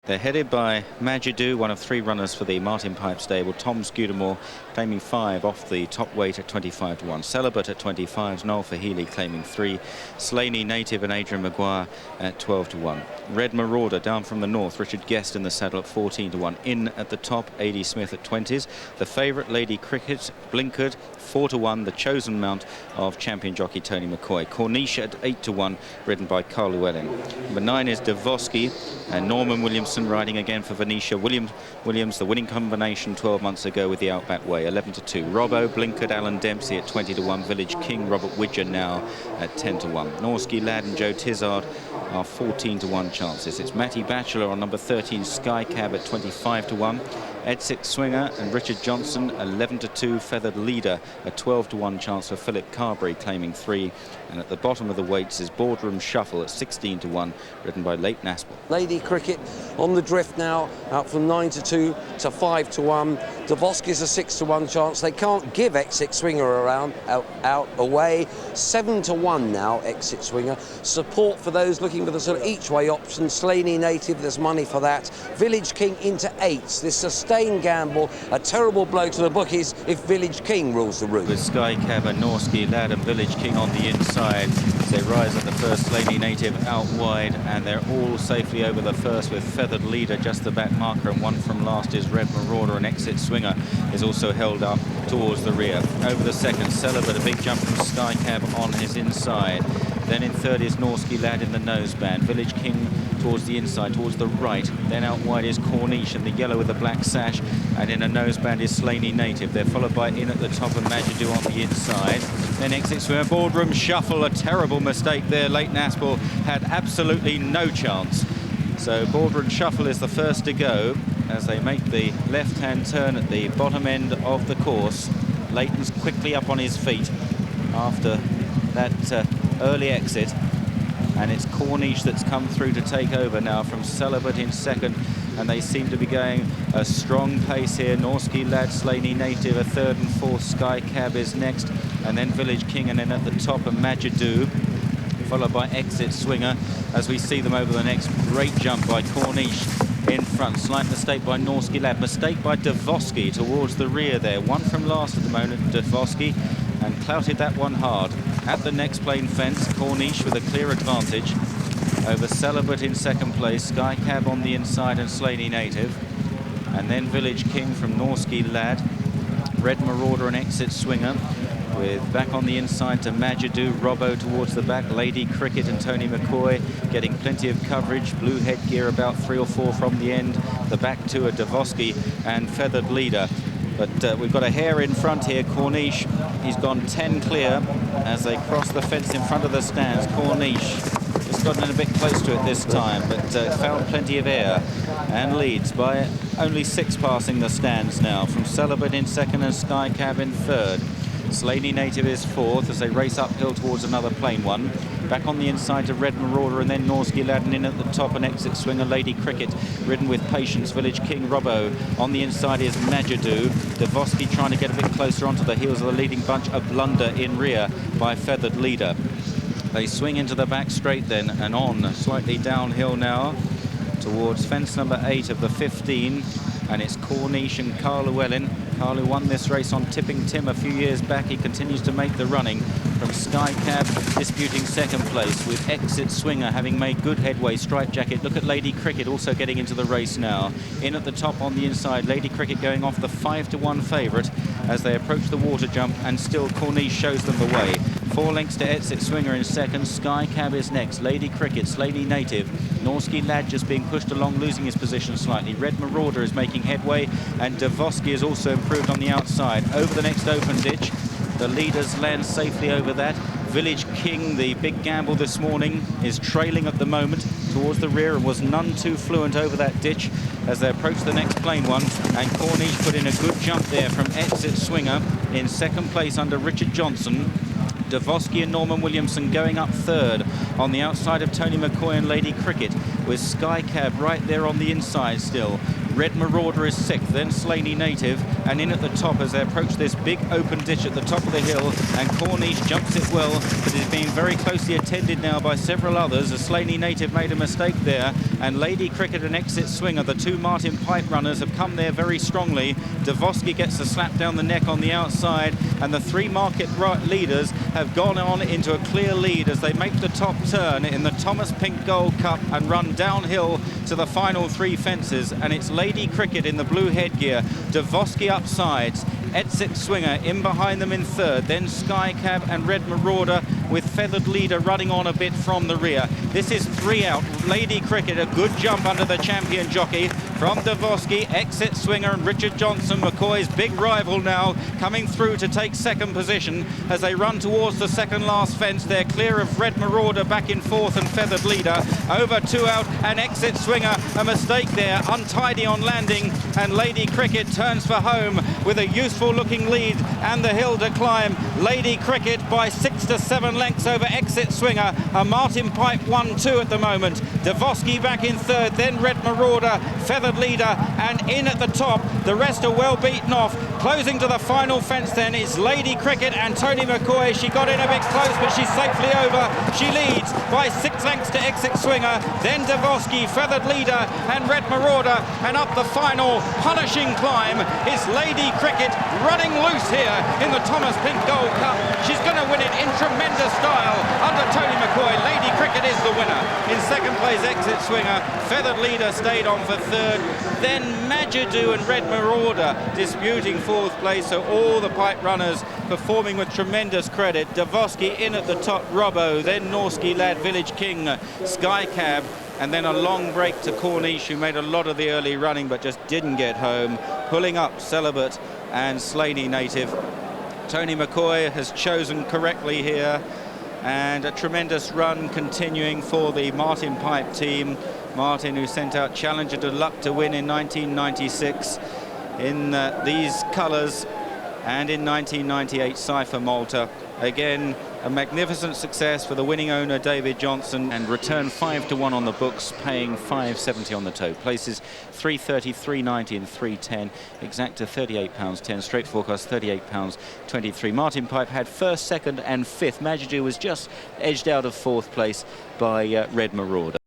They're headed by Majidou, one of three runners for the Martin Pipe stable. Tom Scudamore claiming 5 off the top weight at 25 to 1. Celibate at 25. Noel Fahili claiming 3. Slaney Native and Adrian Maguire at 12 to 1. Red Marauder down from the north. Richard Guest in the saddle at 14 to 1. In at the top, A.D. Smith at 20s. The favourite, Lady Cricket, Blinkered, 4 to 1. The chosen mount of champion jockey Tony McCoy. Corniche at 8 to 1, ridden by Carl Llewellyn. Number 9 is Davoski, and Norman Williamson riding again for Venetia. Williams, the winning combination 12 months ago with the Outback Way, 11 to 2. Robbo, Blinkered, Alan Dempsey at 20 to 1. Village King, Robert Widger now at 10 to 1. Norski Lad and Joe Tizard are 14 to 1 chances. It's Matty Batchelor on number 13, Sky Cab at 25 to 1. Ed Six Swinger and Richard Johnson 11 to 2. Feathered Leader a 12 to 1 chance for Philip Carberry claiming 3. And at the bottom of the weights is Boardroom Shuffle at 16 to 1, ridden by Leighton Aspel. Lady Cricket on the drift now, out from 9 to 2 to 5 to 1. Davoski's a 6 to 1 chance. They can't give Exit Swinger around out away. 7 to 1 now, Exit Swinger. Support for those looking for the sort of each way option. Slaney Native, there's money for that. Village King into 8s. This sustained gamble, a terrible blow to the bookies if Village King rules the route. With Sky Cab and Norski Lad and Village King on the inside, they rise at the first. Slaney Native out wide, and they're all safely over the first with Feathered Leader just the back marker, and one from last is Red Marauder, and Exit Swinger is also held up towards the rear. Over the second, Celibate, a big jump from Sky Cab on his inside. Then in third is Norski Lad in the noseband. Village King towards the inside, towards the right. Then out wide is Corniche in the yellow with the black sash, and in a noseband is Slaney Native. They're followed by In at the top and Majidou on the inside. Then Exit Swinger, Boardroom Shuffle, a terrible mistake there. Leighton Aspel had absolutely no chance. So Boardroom Shuffle is the first to go as they make the left-hand turn at the bottom end of the course. Leighton's quickly up on his feet after that early exit, and it's Corniche that's come through to take over now from Celibate in second, and they seem to be going a strong pace here. Norski Lad, Slaney Native a third and fourth. Sky Cab is next, and then Village King, and then at the top and Majidou, followed by Exit Swinger as we see them over the next. Great jump by Corniche in front. Slight mistake by Norski Lad. Mistake by Davoski towards the rear there. One from last at the moment, Davoski, and clouted that one hard. At the next plane fence, Corniche with a clear advantage over Celibate in second place. Sky Cab on the inside and Slaney Native. And then Village King from Norski Lad. Red Marauder and Exit Swinger, with back on the inside to Majidou, Robbo towards the back, Lady Cricket and Tony McCoy getting plenty of coverage. Blue headgear about 3 or 4 from the end. The back two are Davoski and Feathered Leader. But we've got a hair in front here. Corniche, he's gone 10 clear as they cross the fence in front of the stands. Corniche just gotten in a bit close to it this time, but found plenty of air and leads by only 6 passing the stands now, from Celibate in second and Sky Cab in third. Slaney Native is fourth as they race uphill towards another plain one. Back on the inside to Red Marauder, and then Norski Lad, and in at the top and Exit Swinger, Lady Cricket, ridden with patience. Village King, Robbo. On the inside is Majidou. Davoski trying to get a bit closer onto the heels of the leading bunch. A blunder in rear by Feathered Leader. They swing into the back straight then and on, slightly downhill now towards fence number 8 of the 15. And it's Corniche and Carl Llewellyn. Carl, who won this race on Tipping Tim a few years back, he continues to make the running from Sky Cab, disputing second place, with Exit Swinger having made good headway. Striped Jacket, look at Lady Cricket also getting into the race now. In at the top on the inside, Lady Cricket going off the 5 to 1 favourite as they approach the water jump, and still Corniche shows them the way. 4 lengths to Exit Swinger in second. Sky Cab is next. Lady Cricket, Slaney Native. Norski Lad just being pushed along, losing his position slightly. Red Marauder is making headway, and Davoski is also improved on the outside. Over the next open ditch, the leaders land safely over that. Village King, the big gamble this morning, is trailing at the moment towards the rear and was none too fluent over that ditch as they approach the next plain one. And Corniche put in a good jump there from Exit Swinger in second place under Richard Johnson. Davoski and Norman Williamson going up third on the outside of Tony McCoy and Lady Cricket, with Sky Cab right there on the inside still. Red Marauder is 6th, then Slaney Native, and in at the top as they approach this big open ditch at the top of the hill, and Corniche jumps it well, but is being very closely attended now by several others, as Slaney Native made a mistake there, and Lady Cricket and Exit Swinger, the two Martin Pipe runners, have come there very strongly. Dvorsky gets a slap down the neck on the outside, and the three market leaders have gone on into a clear lead as they make the top turn in the Thomas Pink Gold Cup and run downhill to the final three fences, and it's Lady Cricket in the blue headgear, Dvorsky up sides, Exit Swinger in behind them in third, then Sky Cab and Red Marauder with Feathered Leader running on a bit from the rear. This is 3 out. Lady Cricket, a good jump under the champion jockey from Dvorsky, Exit Swinger and Richard Johnson, McCoy's big rival now, coming through to take second position as they run towards the second last fence. They're clear of Red Marauder back in fourth and Feathered Leader. Over 2 out and Exit Swinger, a mistake there, untidy on landing, and Lady Cricket turns for home with a useful looking lead and the hill to climb. Lady Cricket by 6 to 7 lengths over Exit Swinger. A Martin Pipe 1-2 at the moment. Dvorsky back in third, then Red Marauder, Feathered Leader, and in at the top. The rest are well beaten off. Closing to the final fence then is Lady Cricket and Tony McCoy. She got in a bit close, but she's safely over. She leads by 6 lengths to Exit Swinger, then Dvorsky, Feathered Leader and Red Marauder, and up the final punishing climb is Lady Cricket, running loose here in the Thomas Pink Gold Cup. She's going to win it in tremendous style under Tony McCoy. Lady Cricket is the winner. In second place, Exit Swinger. Feathered Leader stayed on for third. Then Majidoo and Red Marauder disputing fourth place. So all the pipe runners performing with tremendous credit. Dvorsky in at the top, Robbo, then Norsky Lad, Village King, Sky Cab, and then a long break to Corniche, who made a lot of the early running but just didn't get home. Pulling up Celibate and Slaney Native. Tony McCoy has chosen correctly here, and a tremendous run continuing for the Martin Pipe team. Martin, who sent out Challenger to Luck to win in 1996 in these colours, and in 1998 Cypher Malta. Again, a magnificent success for the winning owner David Johnson, and return 5 to 1 on the books, paying £5.70 on the toe. Places 3.30, 3.90 and 3.10. Exacta £38.10. Straight forecast £38.23. Martin Pipe had first, second and fifth. Majidoo was just edged out of fourth place by Red Marauder.